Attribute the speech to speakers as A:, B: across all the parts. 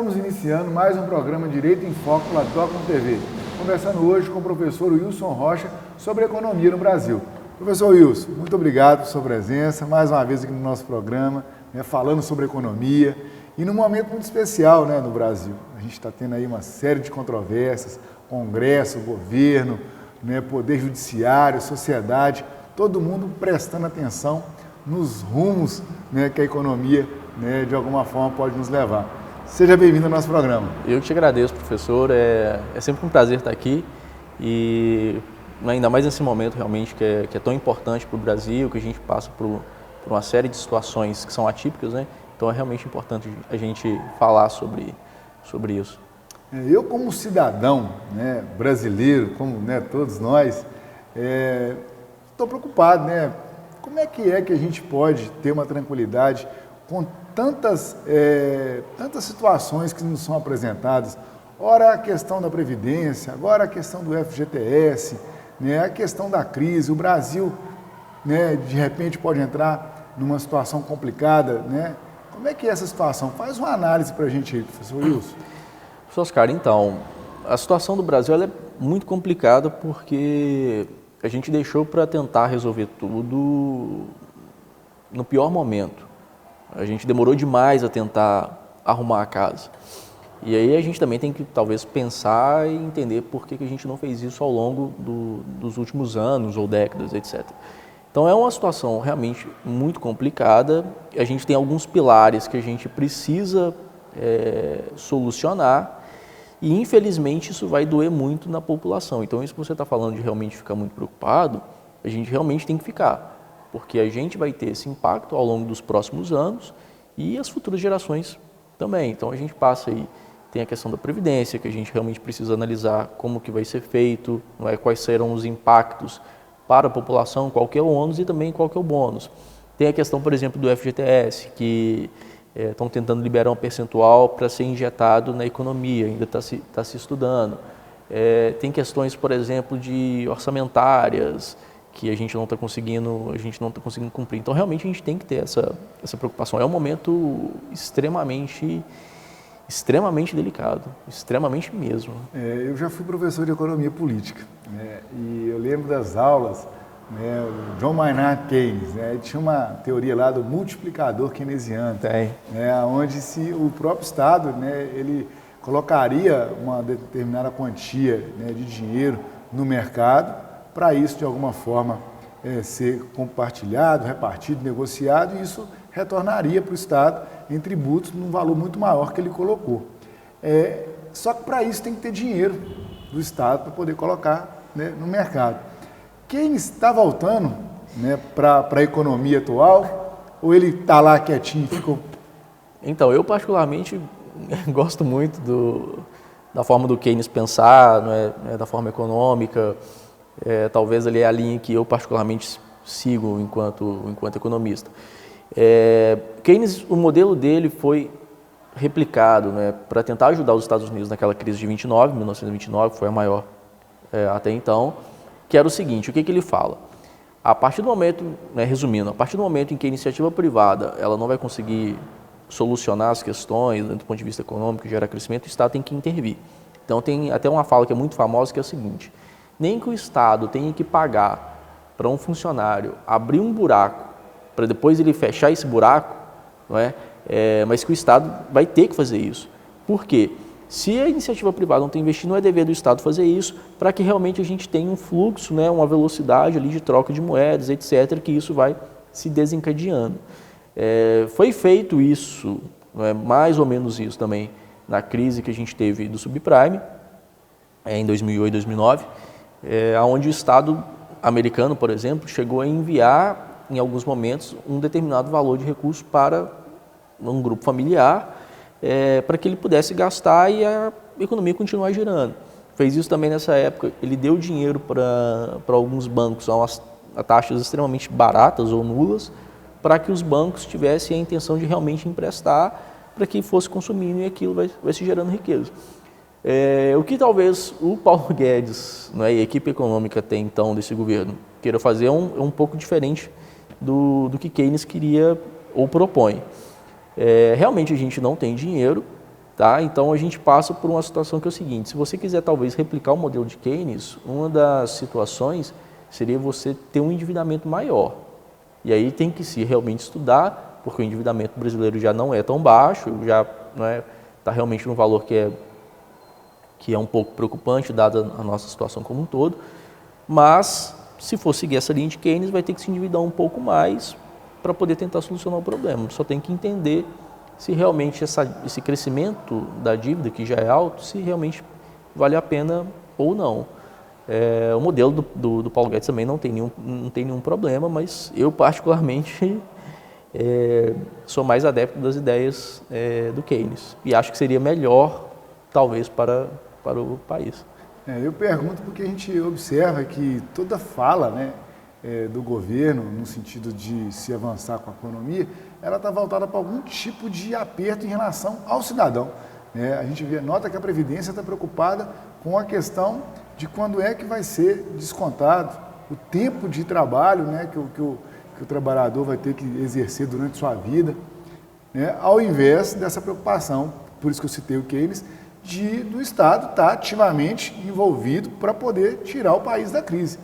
A: Estamos iniciando mais um programa Direito em Foco pela Docon TV, conversando hoje com o professor Wilson Rocha sobre economia no Brasil. Professor Wilson, muito obrigado por sua presença, mais uma vez aqui no nosso programa, falando sobre economia e num momento muito especial no Brasil. A gente está tendo aí uma série de controvérsias, Congresso, governo, Poder Judiciário, sociedade, todo mundo prestando atenção nos rumos que a economia de alguma forma pode nos levar. Seja bem-vindo ao nosso programa.
B: Eu que te agradeço, professor. É sempre um prazer estar aqui e ainda mais nesse momento realmente que é tão importante para o Brasil, que a gente passa por uma série de situações que são atípicas, Então é realmente importante a gente falar sobre isso.
A: Eu como cidadão brasileiro, como todos nós, estou preocupado, Como é que a gente pode ter uma tranquilidade com tantas situações que nos são apresentadas? Ora a questão da Previdência, agora a questão do FGTS, a questão da crise. O Brasil, de repente pode entrar numa situação complicada, Como é que é essa situação? Faz uma análise para a gente aí, professor Wilson.
B: Professor Oscar, então, a situação do Brasil ela é muito complicada porque a gente deixou para tentar resolver tudo no pior momento. A gente demorou demais a tentar arrumar a casa. E aí a gente também tem que talvez pensar e entender por que a gente não fez isso ao longo dos últimos anos ou décadas, etc. Então é uma situação realmente muito complicada. A gente tem alguns pilares que a gente precisa solucionar e infelizmente isso vai doer muito na população. Então isso que você está falando de realmente ficar muito preocupado, a gente realmente tem que ficar. Porque a gente vai ter esse impacto ao longo dos próximos anos e as futuras gerações também. Então a gente passa aí, tem a questão da Previdência, que a gente realmente precisa analisar como que vai ser feito, quais serão os impactos para a população, qual que é o ônus e também qual que é o bônus. Tem a questão, por exemplo, do FGTS, que estão tentando liberar um percentual para ser injetado na economia, ainda está se estudando. Tem questões, por exemplo, de orçamentárias, que a gente não está conseguindo cumprir. Então, realmente, a gente tem que ter essa preocupação. É um momento extremamente delicado, extremamente mesmo.
A: Eu já fui professor de economia política, e eu lembro das aulas, o John Maynard Keynes, tinha uma teoria lá do multiplicador keynesiano, onde se o próprio Estado, ele colocaria uma determinada quantia de dinheiro no mercado, para isso, de alguma forma, ser compartilhado, repartido, negociado, e isso retornaria para o Estado em tributos num valor muito maior que ele colocou. Só que para isso tem que ter dinheiro do Estado para poder colocar no mercado. Quem está voltando para a economia atual, ou ele está lá quietinho e ficou...
B: Então, eu particularmente gosto muito da forma do Keynes pensar, da forma econômica. Talvez ali é a linha que eu particularmente sigo enquanto economista. Keynes, o modelo dele foi replicado para tentar ajudar os Estados Unidos naquela crise de 1929, que foi a maior até então, que era o seguinte: o que ele fala? A partir do momento, resumindo, a partir do momento em que a iniciativa privada ela não vai conseguir solucionar as questões do ponto de vista econômico, gerar crescimento, o Estado tem que intervir. Então tem até uma fala que é muito famosa, que é o seguinte: nem que o Estado tenha que pagar para um funcionário abrir um buraco para depois ele fechar esse buraco, mas que o Estado vai ter que fazer isso. Por quê? Se a iniciativa privada não tem investido, não é dever do Estado fazer isso para que realmente a gente tenha um fluxo, uma velocidade ali de troca de moedas, etc., que isso vai se desencadeando. Foi feito isso, mais ou menos isso também, na crise que a gente teve do subprime, em 2008, 2009, onde o Estado americano, por exemplo, chegou a enviar, em alguns momentos, um determinado valor de recurso para um grupo familiar, para que ele pudesse gastar e a economia continuar girando. Fez isso também nessa época. Ele deu dinheiro para alguns bancos a taxas extremamente baratas ou nulas, para que os bancos tivessem a intenção de realmente emprestar, para que fosse consumindo e aquilo vai se gerando riqueza. O que talvez o Paulo Guedes e a equipe econômica até então desse governo queira fazer é um pouco diferente do que Keynes queria ou propõe. Realmente a gente não tem dinheiro, Tá? Então a gente passa por uma situação que é o seguinte: se você quiser talvez replicar o modelo de Keynes, uma das situações seria você ter um endividamento maior. E aí tem que se realmente estudar, porque o endividamento brasileiro já não é tão baixo, já está realmente num valor que é um pouco preocupante, dada a nossa situação como um todo. Mas, se for seguir essa linha de Keynes, vai ter que se endividar um pouco mais para poder tentar solucionar o problema. Só tem que entender se realmente esse crescimento da dívida, que já é alto, se realmente vale a pena ou não. O modelo do Paulo Guedes também não tem nenhum problema, mas eu particularmente sou mais adepto das ideias do Keynes e acho que seria melhor, talvez, para o país.
A: Eu pergunto porque a gente observa que toda fala, né, do governo, no sentido de se avançar com a economia, ela está voltada para algum tipo de aperto em relação ao cidadão. A gente nota que a Previdência está preocupada com a questão de quando é que vai ser descontado o tempo de trabalho, né, que o trabalhador vai ter que exercer durante sua vida, né, ao invés dessa preocupação, por isso que eu citei o Keynes, do Estado estar ativamente envolvido para poder tirar o país da crise.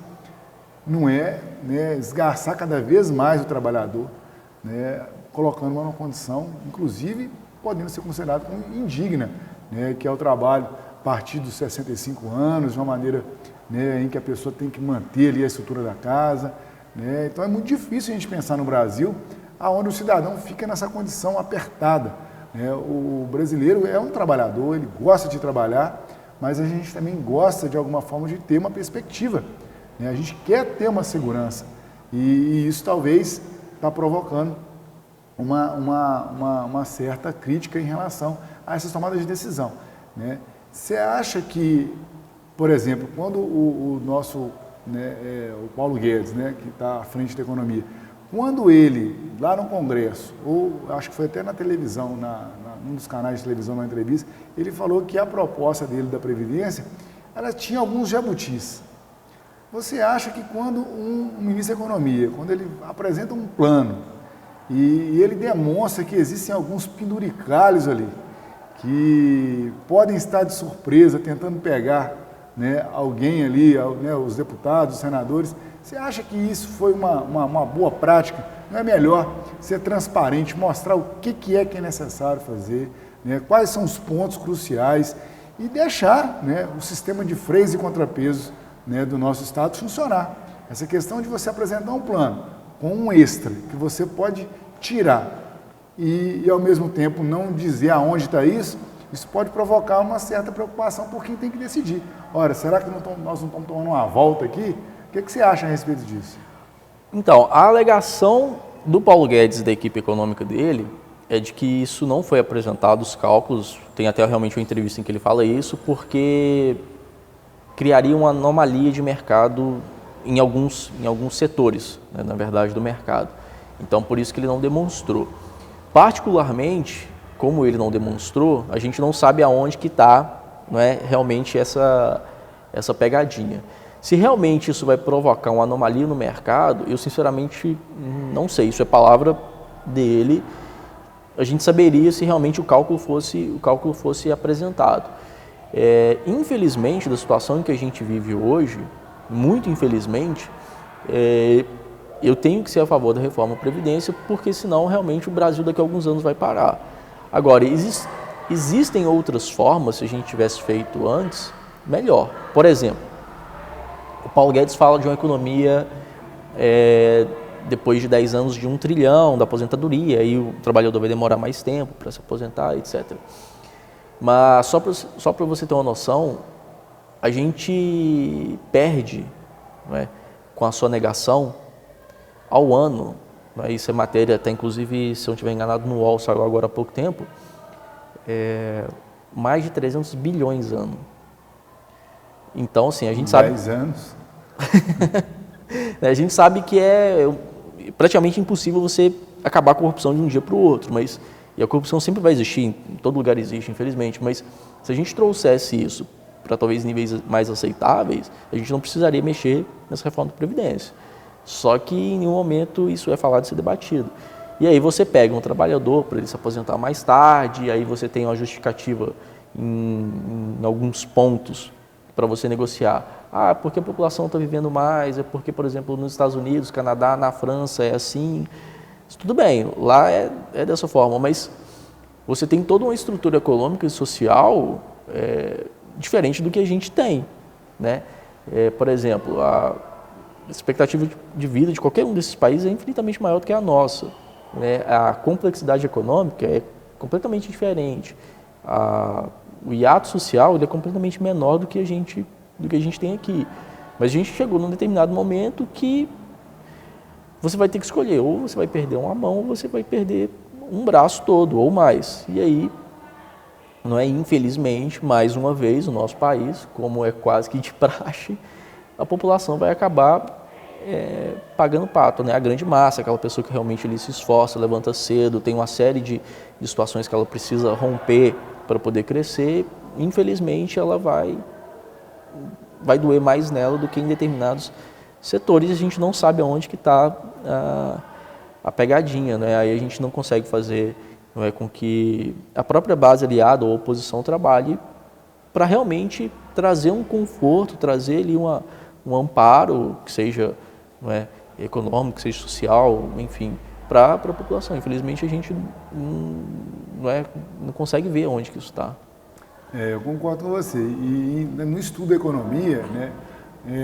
A: Não é, né, esgarçar cada vez mais o trabalhador, né, colocando numa condição, inclusive, podendo ser considerado como indigna, né, que é o trabalho a partir dos 65 anos, de uma maneira, né, em que a pessoa tem que manter ali a estrutura da casa. Né. Então é muito difícil a gente pensar no Brasil, onde o cidadão fica nessa condição apertada. O brasileiro é um trabalhador, ele gosta de trabalhar, mas a gente também gosta, de alguma forma, de ter uma perspectiva. A gente quer ter uma segurança e isso talvez está provocando uma certa crítica em relação a essas tomadas de decisão. Você acha que, por exemplo, quando o nosso, o Paulo Guedes, que está à frente da economia, quando ele, lá no Congresso, ou acho que foi até na televisão, num dos canais de televisão, na entrevista, ele falou que a proposta dele da Previdência, ela tinha alguns jabutis. Você acha que quando um ministro da Economia, quando ele apresenta um plano e ele demonstra que existem alguns penduricalhos ali, que podem estar de surpresa tentando pegar, alguém ali, os deputados, os senadores, você acha que isso foi uma boa prática? Não é melhor ser transparente, mostrar o que é necessário fazer, quais são os pontos cruciais e deixar, o sistema de freios e contrapesos, do nosso Estado funcionar? Essa questão de você apresentar um plano com um extra que você pode tirar e ao mesmo tempo não dizer aonde está isso pode provocar uma certa preocupação por quem tem que decidir. Ora, será que nós não estamos tomando uma volta aqui? O que você acha a respeito disso?
B: Então, a alegação do Paulo Guedes e da equipe econômica dele é de que isso não foi apresentado, os cálculos, tem até realmente uma entrevista em que ele fala isso, porque criaria uma anomalia de mercado em alguns setores, na verdade, do mercado. Então, por isso que ele não demonstrou. Particularmente, como ele não demonstrou, a gente não sabe aonde que está, realmente essa pegadinha. Se realmente isso vai provocar uma anomalia no mercado, eu sinceramente não sei, isso é palavra dele. A gente saberia se realmente o cálculo fosse apresentado. Infelizmente, da situação em que a gente vive hoje, muito infelizmente, eu tenho que ser a favor da reforma da Previdência, porque senão realmente o Brasil daqui a alguns anos vai parar. Agora, existem outras formas, se a gente tivesse feito antes, melhor. Por exemplo, o Paulo Guedes fala de uma economia depois de 10 anos de 1 trilhão da aposentadoria, aí o trabalhador vai demorar mais tempo para se aposentar, etc. Mas só para você ter uma noção, a gente perde, com a sonegação ao ano, isso é matéria, até inclusive, se eu não estiver enganado, no UOL saiu agora há pouco tempo, mais de 300 bilhões ano. Então, assim, a gente sabe...
A: 10 anos.
B: A gente sabe que é praticamente impossível você acabar a corrupção de um dia para o outro, e a corrupção sempre vai existir, em todo lugar existe, infelizmente, mas se a gente trouxesse isso para talvez níveis mais aceitáveis, a gente não precisaria mexer nessa reforma da Previdência. Só que em nenhum momento isso é falado e ser debatido. E aí você pega um trabalhador para ele se aposentar mais tarde, e aí você tem uma justificativa em alguns pontos para você negociar. Ah, porque a população está vivendo mais, é porque, por exemplo, nos Estados Unidos, Canadá, na França é assim. Tudo bem, lá é dessa forma, mas você tem toda uma estrutura econômica e social diferente do que a gente tem, né? Por exemplo, a expectativa de vida de qualquer um desses países é infinitamente maior do que a nossa, né? A complexidade econômica é completamente diferente. O hiato social ele é completamente menor do que a gente tem aqui. Mas a gente chegou num determinado momento que você vai ter que escolher, ou você vai perder uma mão, ou você vai perder um braço todo, ou mais. E aí, não é, infelizmente, mais uma vez, o nosso país, como é quase que de praxe, a população vai acabar pagando pato, né? A grande massa, aquela pessoa que realmente ele se esforça, levanta cedo, tem uma série de situações que ela precisa romper para poder crescer, infelizmente ela vai doer mais nela do que em determinados setores. A gente não sabe aonde que está a pegadinha, né? Aí a gente não consegue fazer, não é, com que a própria base aliada ou oposição trabalhe para realmente trazer um conforto, trazer ali um amparo, que seja, não é, econômico, que seja social, enfim, para a população. Infelizmente a gente não consegue ver onde que isso está.
A: Eu concordo com você. E no estudo da economia, né,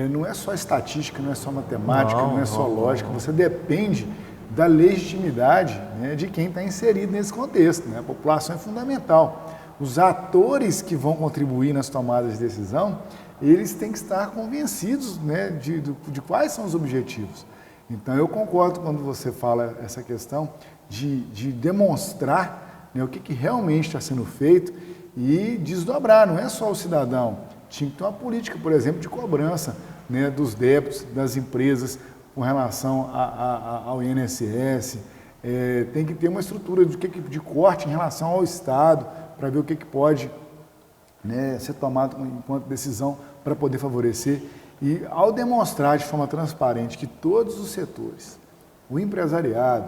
A: não é só estatística, não é só matemática, não é só lógica. Você depende da legitimidade, né, de quem está inserido nesse contexto, né? A população é fundamental. Os atores que vão contribuir nas tomadas de decisão, eles têm que estar convencidos, né, de quais são os objetivos. Então, eu concordo quando você fala essa questão de demonstrar, né, o que realmente está sendo feito e desdobrar. Não é só o cidadão. Tinha que ter uma política, por exemplo, de cobrança, né, dos débitos das empresas com relação ao INSS. Tem que ter uma estrutura de corte em relação ao Estado para ver o que pode, né, ser tomado enquanto decisão para poder favorecer. E ao demonstrar de forma transparente que todos os setores, o empresariado,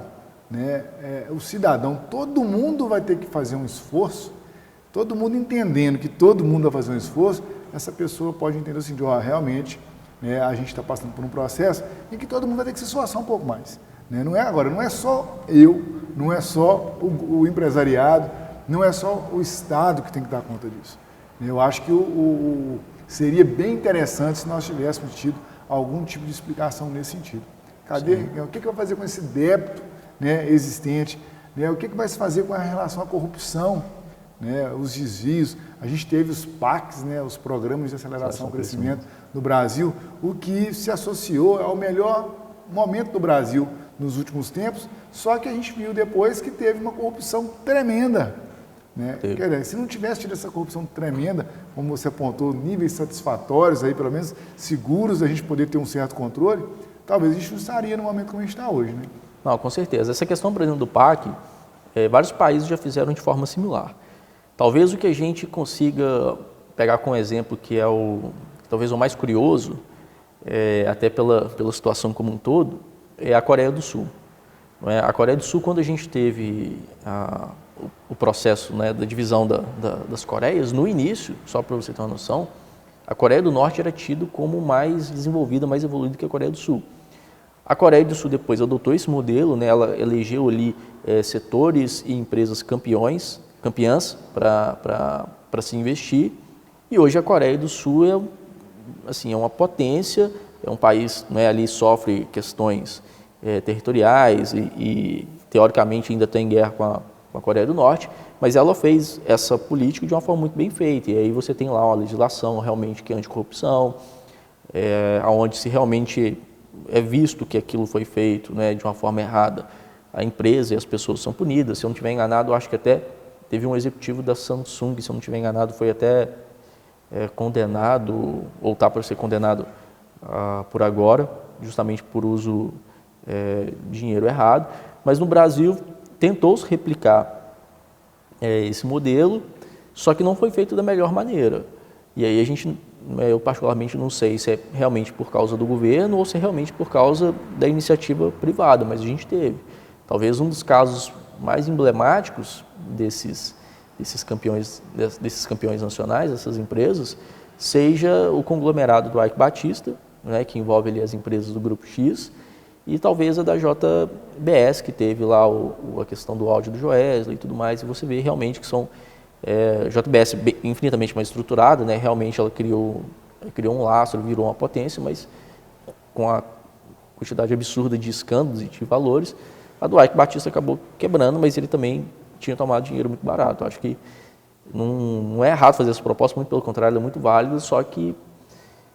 A: né, o cidadão, todo mundo vai ter que fazer um esforço, todo mundo entendendo que todo mundo vai fazer um esforço, essa pessoa pode entender assim, realmente, né, a gente está passando por um processo em que todo mundo vai ter que se esforçar um pouco mais. Né? Não é só eu, não é só o empresariado, não é só o Estado que tem que dar conta disso. Eu acho que seria bem interessante se nós tivéssemos tido algum tipo de explicação nesse sentido. O que vai fazer com esse débito, né, existente? Né? O que vai se fazer com a relação à corrupção, né, os desvios? A gente teve os PACs, né, os Programas de Aceleração ao Crescimento no Brasil, o que se associou ao melhor momento do Brasil nos últimos tempos, só que a gente viu depois que teve uma corrupção tremenda. Né? Quer dizer, se não tivesse tido essa corrupção tremenda, como você apontou, níveis satisfatórios, aí, pelo menos seguros, a gente poder ter um certo controle, talvez a gente não estaria no momento como a gente está hoje. Né?
B: Não, com certeza. Essa questão, por exemplo, do PAC, vários países já fizeram de forma similar. Talvez o que a gente consiga pegar como exemplo, que é talvez o mais curioso, até pela situação como um todo, é a Coreia do Sul. A Coreia do Sul, quando a gente teve o processo, né, da divisão das Coreias, no início, só para você ter uma noção, a Coreia do Norte era tido como mais desenvolvida, mais evoluída que a Coreia do Sul. A Coreia do Sul depois adotou esse modelo, né, ela elegeu ali setores e empresas campeãs para se investir, e hoje a Coreia do Sul é uma potência, é um país, né, ali sofre questões territoriais e teoricamente ainda tem guerra com a Coreia do Norte, mas ela fez essa política de uma forma muito bem feita, e aí você tem lá uma legislação realmente que é anticorrupção, onde se realmente é visto que aquilo foi feito, né, de uma forma errada, a empresa e as pessoas são punidas. Se eu não estiver enganado, eu acho que até teve um executivo da Samsung, se eu não estiver enganado, foi até condenado, ou está para ser condenado por agora, justamente por uso de dinheiro errado. Mas no Brasil tentou-se replicar esse modelo, só que não foi feito da melhor maneira. E aí eu particularmente não sei se é realmente por causa do governo ou se é realmente por causa da iniciativa privada, mas a gente teve. Talvez um dos casos mais emblemáticos desses campeões nacionais, dessas empresas, seja o conglomerado do Eike Batista, né, que envolve ali as empresas do Grupo X, e talvez a da JBS, que teve lá a questão do áudio do Joesley e tudo mais, e você vê realmente que são JBS infinitamente mais estruturada, né, realmente ela criou um lastro, virou uma potência, mas com a quantidade absurda de escândalos e de valores, a do Eike Batista acabou quebrando, mas ele também tinha tomado dinheiro muito barato. Eu acho que não é errado fazer essa proposta, muito pelo contrário, ela é muito válida, só que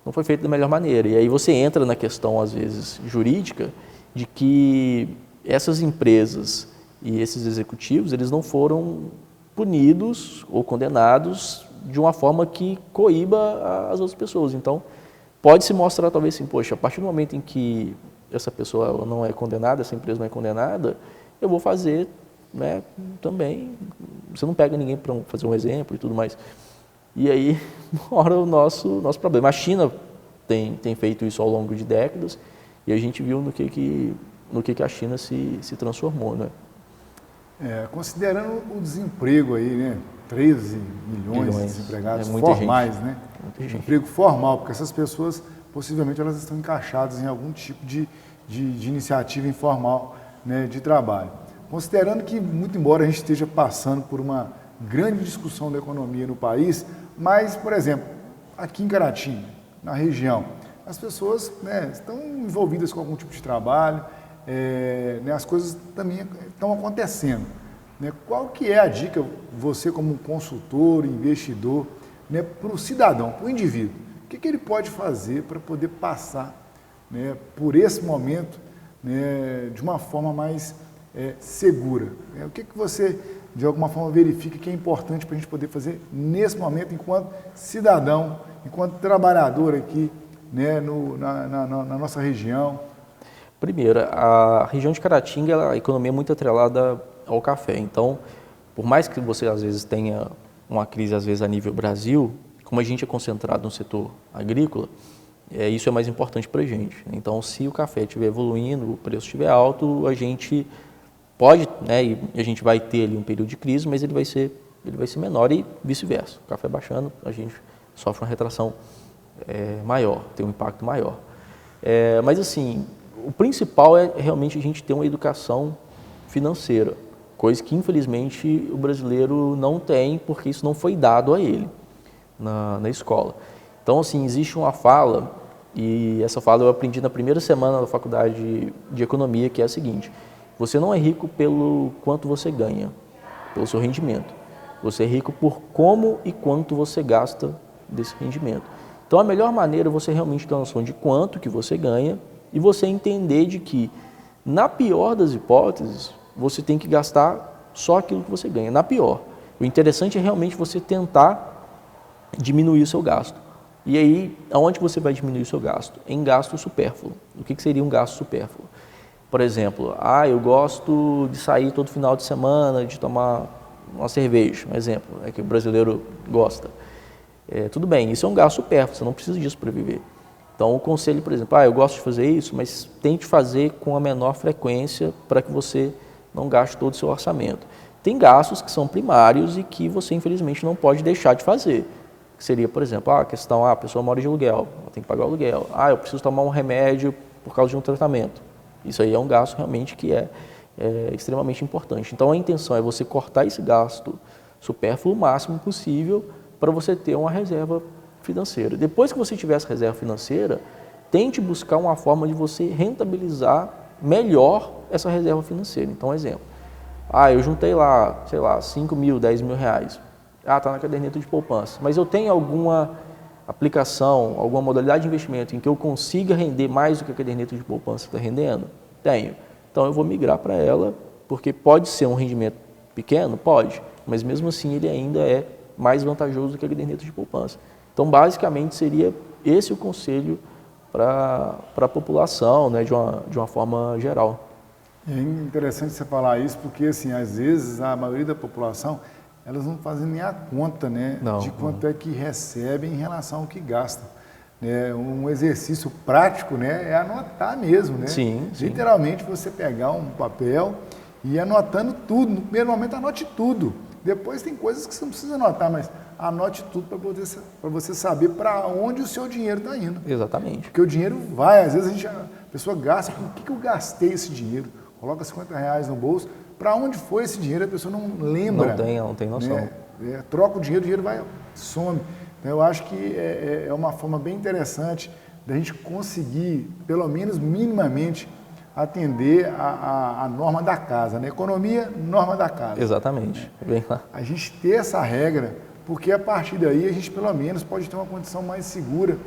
B: não foi feito da melhor maneira. E aí você entra na questão, às vezes, jurídica, de que essas empresas e esses executivos, eles não foram punidos ou condenados de uma forma que coíba as outras pessoas. Então, pode se mostrar talvez assim, poxa, a partir do momento em que essa pessoa ela não é condenada, essa empresa não é condenada, eu vou fazer, né, também. Você não pega ninguém para fazer um exemplo e tudo mais. E aí mora o nosso problema. A China tem feito isso ao longo de décadas e a gente viu no que a China se transformou, né?
A: Considerando o desemprego aí, né? 13 milhões de desempregados formais, né? Desemprego formal, porque essas pessoas, possivelmente, elas estão encaixadas em algum tipo de iniciativa informal, né, de trabalho. Considerando que, muito embora a gente esteja passando por uma grande discussão da economia no país, mas, por exemplo, aqui em Caratinga, na região, as pessoas, né, estão envolvidas com algum tipo de trabalho, né, as coisas também estão acontecendo. Né? Qual que é a dica, você como consultor, investidor, né, para o cidadão, para o indivíduo? O que ele pode fazer para poder passar, né, por esse momento, né, de uma forma mais segura? O que você, de alguma forma, verifica que é importante para a gente poder fazer nesse momento, enquanto cidadão, enquanto trabalhador aqui, né, na nossa região?
B: Primeiro, a região de Caratinga, a economia é muito atrelada ao café. Então, por mais que você às vezes tenha uma crise às vezes a nível Brasil, como a gente é concentrado no setor agrícola, isso é mais importante para a gente. Então, se o café estiver evoluindo, o preço estiver alto, a gente pode, né, e a gente vai ter ali um período de crise, mas ele vai ser menor e vice-versa. O café baixando, a gente sofre uma retração maior, tem um impacto maior. Mas assim, o principal é realmente a gente ter uma educação financeira, coisa que infelizmente o brasileiro não tem, porque isso não foi dado a ele na escola. Então, assim, existe uma fala, e essa fala eu aprendi na primeira semana da faculdade de economia, que é a seguinte: você não é rico pelo quanto você ganha, pelo seu rendimento. Você é rico por como e quanto você gasta desse rendimento. Então, a melhor maneira é você realmente ter uma noção de quanto que você ganha e você entender de que, na pior das hipóteses, você tem que gastar só aquilo que você ganha, na pior. O interessante é realmente você tentar diminuir o seu gasto. E aí, aonde você vai diminuir o seu gasto? Em gasto supérfluo. O que seria um gasto supérfluo? Por exemplo, eu gosto de sair todo final de semana, de tomar uma cerveja, um exemplo, que o brasileiro gosta. Tudo bem, isso é um gasto supérfluo, você não precisa disso para viver. Então, o conselho, por exemplo, eu gosto de fazer isso, mas tente fazer com a menor frequência para que você não gaste todo o seu orçamento. Tem gastos que são primários e que você, infelizmente, não pode deixar de fazer. Que seria, por exemplo, a questão, a pessoa mora de aluguel, ela tem que pagar o aluguel. Eu preciso tomar um remédio por causa de um tratamento. Isso aí é um gasto realmente que é extremamente importante. Então, a intenção é você cortar esse gasto supérfluo o máximo possível para você ter uma reserva financeira. Depois que você tiver essa reserva financeira, tente buscar uma forma de você rentabilizar melhor essa reserva financeira. Então, exemplo, eu juntei lá, sei lá, 5 mil, 10 mil reais. Está na caderneta de poupança. Mas eu tenho alguma aplicação, alguma modalidade de investimento em que eu consiga render mais do que a caderneta de poupança está rendendo? Tenho. Então, eu vou migrar para ela, porque pode ser um rendimento pequeno? Pode. Mas, mesmo assim, ele ainda é mais vantajoso do que a caderneta de poupança. Então, basicamente, seria esse o conselho para a população, né, de uma forma geral.
A: É interessante você falar isso, porque, assim, às vezes, a maioria da população, elas não fazem nem a conta, né, de quanto é que recebem em relação ao que gastam. Um exercício prático, né, é anotar mesmo, né?
B: Sim.
A: Literalmente, você pegar um papel E anotando tudo, no primeiro momento anote tudo. Depois tem coisas que você não precisa anotar, mas anote tudo para você saber para onde o seu dinheiro está indo.
B: Exatamente.
A: Porque o dinheiro vai, às vezes a pessoa gasta, com o que eu gastei esse dinheiro? Coloca R$50 no bolso, para onde foi esse dinheiro? A pessoa não lembra.
B: Não tem noção.
A: Né? Troca o dinheiro vai, some. Então eu acho que é uma forma bem interessante da gente conseguir, pelo menos minimamente, atender a norma da casa, né? Economia, norma da casa.
B: Exatamente. Bem lá.
A: A gente ter essa regra, porque a partir daí a gente pelo menos pode ter uma condição mais segura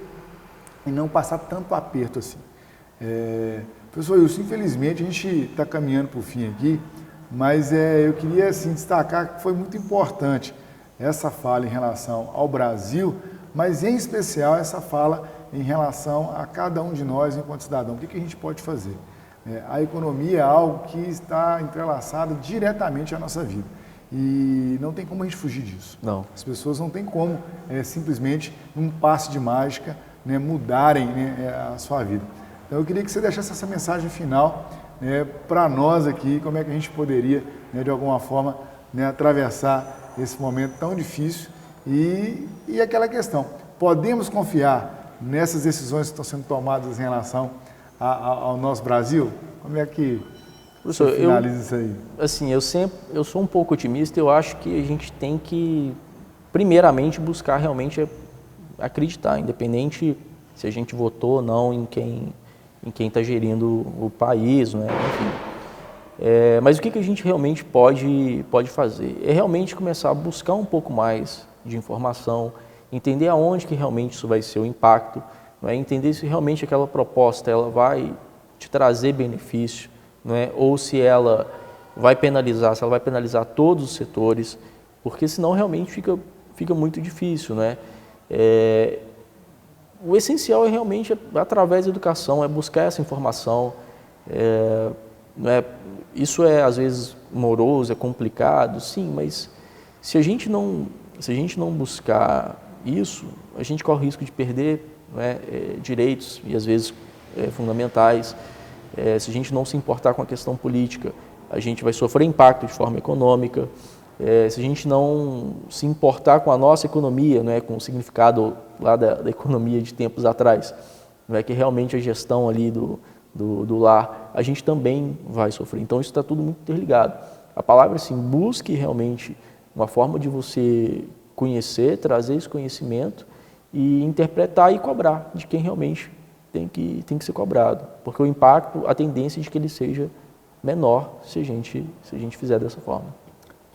A: e não passar tanto aperto assim. Professor Wilson, infelizmente a gente está caminhando para o fim aqui, mas eu queria assim, destacar que foi muito importante essa fala em relação ao Brasil, mas em especial essa fala em relação a cada um de nós enquanto cidadão. O que a gente pode fazer? A economia é algo que está entrelaçado diretamente à nossa vida e não tem como a gente fugir disso.
B: Não.
A: As pessoas não têm como simplesmente, num passe de mágica, né, mudarem, né, a sua vida. Então eu queria que você deixasse essa mensagem final, né, para nós aqui, como é que a gente poderia, né, de alguma forma, né, atravessar esse momento tão difícil e aquela questão, podemos confiar nessas decisões que estão sendo tomadas em relação ao nosso Brasil? Como é que você finaliza isso aí?
B: Assim, eu sou um pouco otimista, eu acho que a gente tem que, primeiramente, buscar realmente acreditar, independente se a gente votou ou não em quem está gerindo o país, né? Enfim. Mas o que a gente realmente pode fazer? É realmente começar a buscar um pouco mais de informação, entender aonde que realmente isso vai ser o impacto, não é? Entender se realmente aquela proposta ela vai te trazer benefício, não é? Ou se ela vai penalizar, se ela vai penalizar todos os setores, porque senão realmente fica muito difícil, não é? O essencial é realmente, através da educação, buscar essa informação. Isso às vezes moroso, é complicado, sim, mas se a gente não buscar isso, a gente corre o risco de perder, direitos e às vezes fundamentais. Se a gente não se importar com a questão política, a gente vai sofrer impacto de forma econômica. Se a gente não se importar com a nossa economia, com o significado lá da economia de tempos atrás, que realmente a gestão ali do lar, a gente também vai sofrer. Então isso está tudo muito interligado. A palavra assim, busque realmente uma forma de você conhecer, trazer esse conhecimento e interpretar e cobrar de quem realmente tem que ser cobrado. Porque o impacto, a tendência é de que ele seja menor se a gente fizer dessa forma.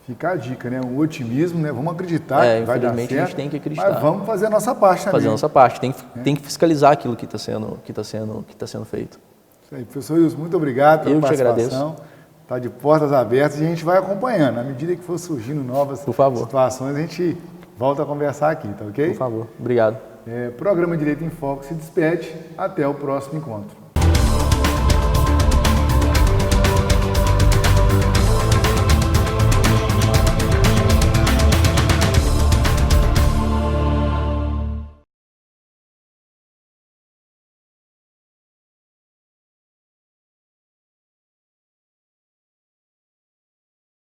A: Fica a dica, né? O otimismo, né? Vamos acreditar que vai dar certo.
B: A gente tem que acreditar.
A: Mas vamos fazer a nossa parte também.
B: Fazer a nossa parte. Tem que fiscalizar aquilo que está sendo feito.
A: Isso aí, professor Wilson, muito obrigado pela participação.
B: Eu te agradeço.
A: Está de portas abertas e a gente vai acompanhando. À medida que for surgindo novas situações, a gente volta a conversar aqui, tá ok?
B: Por favor. Obrigado.
A: Programa Direito em Foco se despede. Até o próximo encontro.